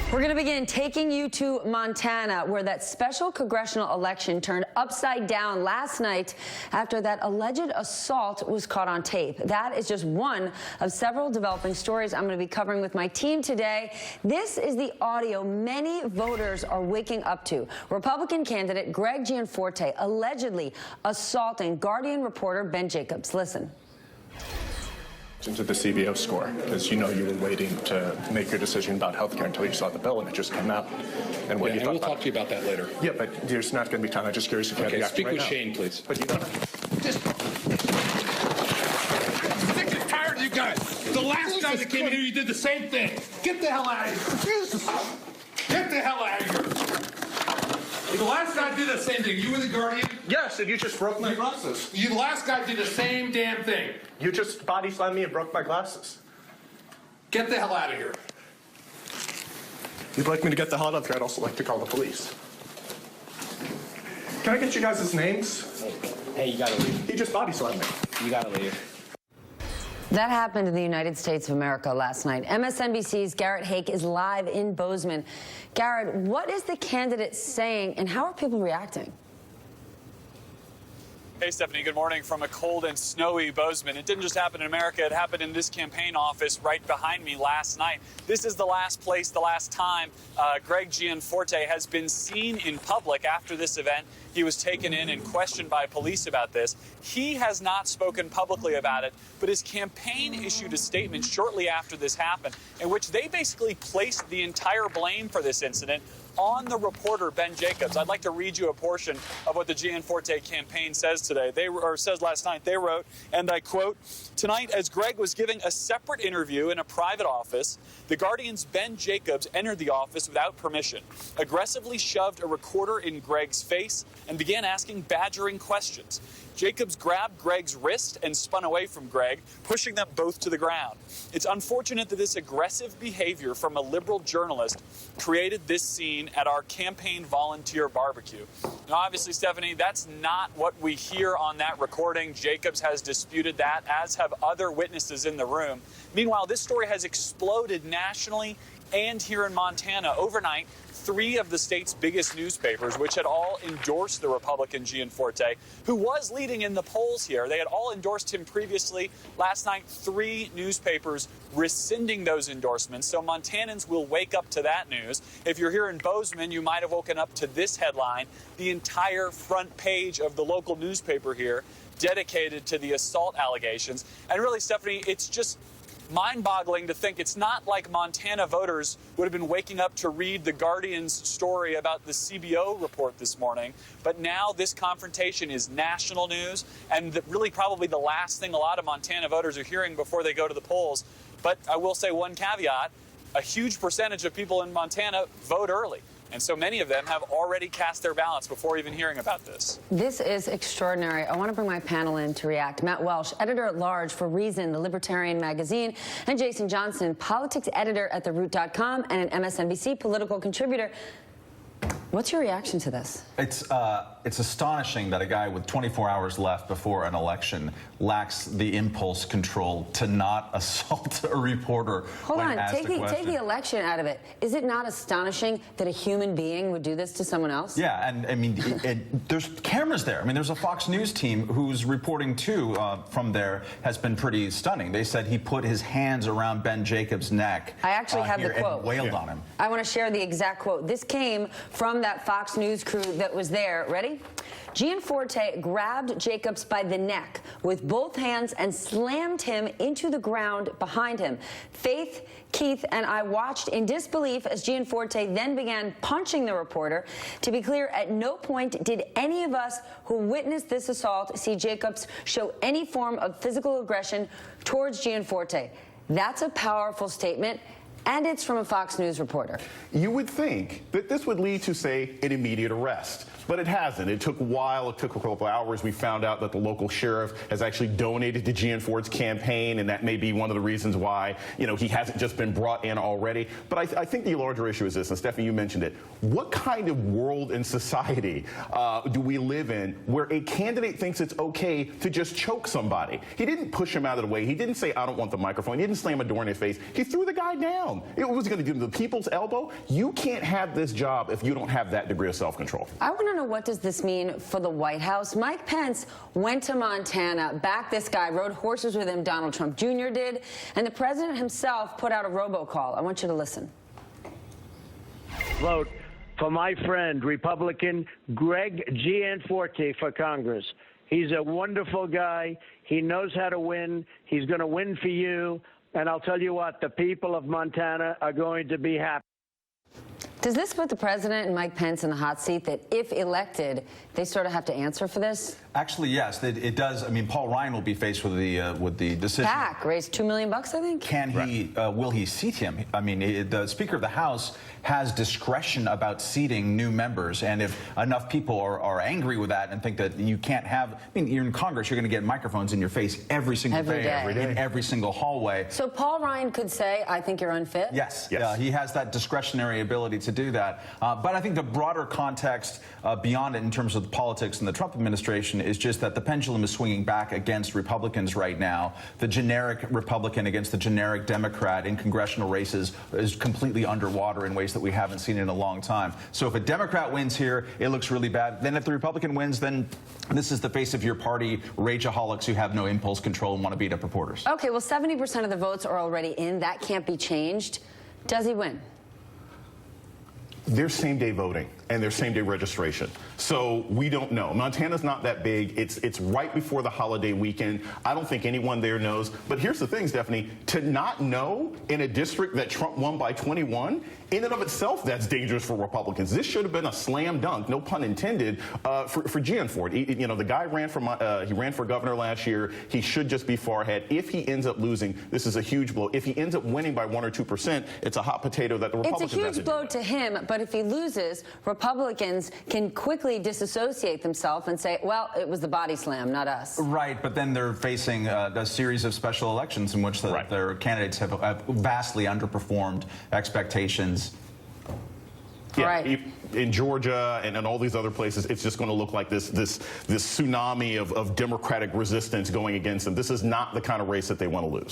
We're going to begin taking you to Montana, where that special congressional election turned upside down last night after that alleged assault was caught on tape. That is just one of several developing stories I'm going to be covering with my team today. This is the audio many voters are waking up to. Republican candidate Greg Gianforte allegedly assaulting Guardian reporter Ben Jacobs. Listen. Into the CBO score, because you were waiting to make your decision about health care until you saw the bill and it just came out. And what you thought we'll talk to you about that later. Yeah, but there's not going to be time. I'm just curious if you had a reaction speak right with now. Shane, please. But you don't. I'm sick and tired of you guys. The last guy that came in here, you did the same thing. Get the hell out of here. Get the hell out of here. The last guy did the same thing. You were the Guardian? Yes, and you just broke my glasses. The last guy did the same damn thing. You just body slammed me and broke my glasses. Get the hell out of here. If you'd like me to get the hell out of here, I'd also like to call the police. Can I get you guys' names? Hey, you gotta leave. He just body slammed me. You gotta leave. That happened in the United States of America last night. MSNBC's Garrett Hake is live in Bozeman. Garrett, what is the candidate saying and how are people reacting? Hey, Stephanie, good morning from a cold and snowy Bozeman. It didn't just happen in America. It happened in this campaign office right behind me last night. This is the last place, the last time Greg Gianforte has been seen in public after this event. He was taken in and questioned by police about this. He has not spoken publicly about it, but his campaign issued a statement shortly after this happened in which they basically placed the entire blame for this incident on the reporter, Ben Jacobs. I'd like to read you a portion of what the Gianforte campaign says today. Says last night. They wrote, and I quote, "Tonight, as Greg was giving a separate interview in a private office, the Guardian's Ben Jacobs entered the office without permission, aggressively shoved a recorder in Greg's face, and began asking badgering questions. Jacobs grabbed Greg's wrist and spun away from Greg, pushing them both to the ground. It's unfortunate that this aggressive behavior from a liberal journalist created this scene at our campaign volunteer barbecue." Now, obviously, Stephanie, that's not what we hear on that recording. Jacobs has disputed that, as have other witnesses in the room. Meanwhile, this story has exploded nationally and here in Montana. Overnight, 3 of the state's biggest newspapers, which had all endorsed the Republican Gianforte, who was leading in the polls here. They had all endorsed him previously. Last night, 3 newspapers rescinding those endorsements. So Montanans will wake up to that news. If you're here in Bozeman, you might have woken up to this headline. The entire front page of the local newspaper here dedicated to the assault allegations. And really, Stephanie, it's just mind-boggling to think it's not like Montana voters would have been waking up to read the Guardian's story about the CBO report this morning, but now this confrontation is national news and really probably the last thing a lot of Montana voters are hearing before they go to the polls. But I will say one caveat: a huge percentage of people in Montana vote early. And so many of them have already cast their ballots before even hearing about this. This is extraordinary. I want to bring my panel in to react. Matt Welsh, editor-at-large for Reason, the Libertarian magazine, and Jason Johnson, politics editor at TheRoot.com and an MSNBC political contributor. What's your reaction to this? It's astonishing that a guy with 24 hours left before an election lacks the impulse control to not assault a reporter. Hold on, take the election out of it. Is it not astonishing that a human being would do this to someone else? Yeah, and I mean, there's cameras there. I mean, there's a Fox News team who's reporting too from there has been pretty stunning. They said he put his hands around Ben Jacobs' neck. I actually have the quote. And wailed on him. I want to share the exact quote. This came from that Fox News crew that was there. Ready? Gianforte grabbed Jacobs by the neck with both hands and slammed him into the ground behind him. Faith, Keith, and I watched in disbelief as Gianforte then began punching the reporter. To be clear, at no point did any of us who witnessed this assault see Jacobs show any form of physical aggression towards Gianforte. That's a powerful statement. And it's from a Fox News reporter. You would think that this would lead to, say, an immediate arrest. But it hasn't. It took a while. It took a couple hours. We found out that the local sheriff has actually donated to Gianforte's campaign, and that may be one of the reasons why, he hasn't just been brought in already. But I think the larger issue is this, and Stephanie, you mentioned it. What kind of world and society do we live in where a candidate thinks it's okay to just choke somebody? He didn't push him out of the way. He didn't say, "I don't want the microphone." He didn't slam a door in his face. He threw the guy down. him. It was going to give him the people's elbow. You can't have this job if you don't have that degree of self-control. I want to know, what does this mean for the White House? Mike Pence went to Montana, backed this guy, rode horses with him, Donald Trump Jr. did, and the president himself put out a robocall. I want you to listen. Vote for my friend, Republican Greg Gianforte for Congress. He's a wonderful guy. He knows how to win. He's going to win for you. And I'll tell you what, the people of Montana are going to be happy. Does this put the president and Mike Pence in the hot seat, that if elected, they sort of have to answer for this? Actually, yes, it does. I mean, Paul Ryan will be faced with the decision. PAC raised $2 million, I think. Can he? Will he seat him? I mean, the Speaker of the House has discretion about seating new members, and if enough people are angry with that and think that you can't have, I mean, you're in Congress, you're going to get microphones in your face every single day, in every single hallway. So Paul Ryan could say, "I think you're unfit." Yes, he has that discretionary ability to do that. But I think the broader context beyond it, in terms of the politics in the Trump administration, is just that the pendulum is swinging back against Republicans right now. The generic Republican against the generic Democrat in congressional races is completely underwater in ways that we haven't seen in a long time. So if a Democrat wins here, it looks really bad. Then if the Republican wins, then this is the face of your party, rageaholics who have no impulse control and want to beat up reporters. Okay, well, 70% of the votes are already in. That can't be changed. Does he win? There's same-day voting and there's same-day registration. So we don't know. Montana's not that big. It's right before the holiday weekend. I don't think anyone there knows. But here's the thing, Stephanie, to not know in a district that Trump won by 21, in and of itself, that's dangerous for Republicans. This should have been a slam dunk, no pun intended, for Gianforte. You know, the guy ran for governor last year. He should just be far ahead. If he ends up losing, this is a huge blow. If he ends up winning by 1 or 2%, it's a hot potato that the Republicans have to deal with. It's a huge blow to him, but if he loses, Republicans can quickly disassociate themselves and say, well, it was the body slam, not us. Right, but then they're facing a series of special elections in which their candidates have vastly underperformed expectations. Yeah, right. In Georgia and in all these other places, it's just going to look like this tsunami of Democratic resistance going against them. This is not the kind of race that they want to lose.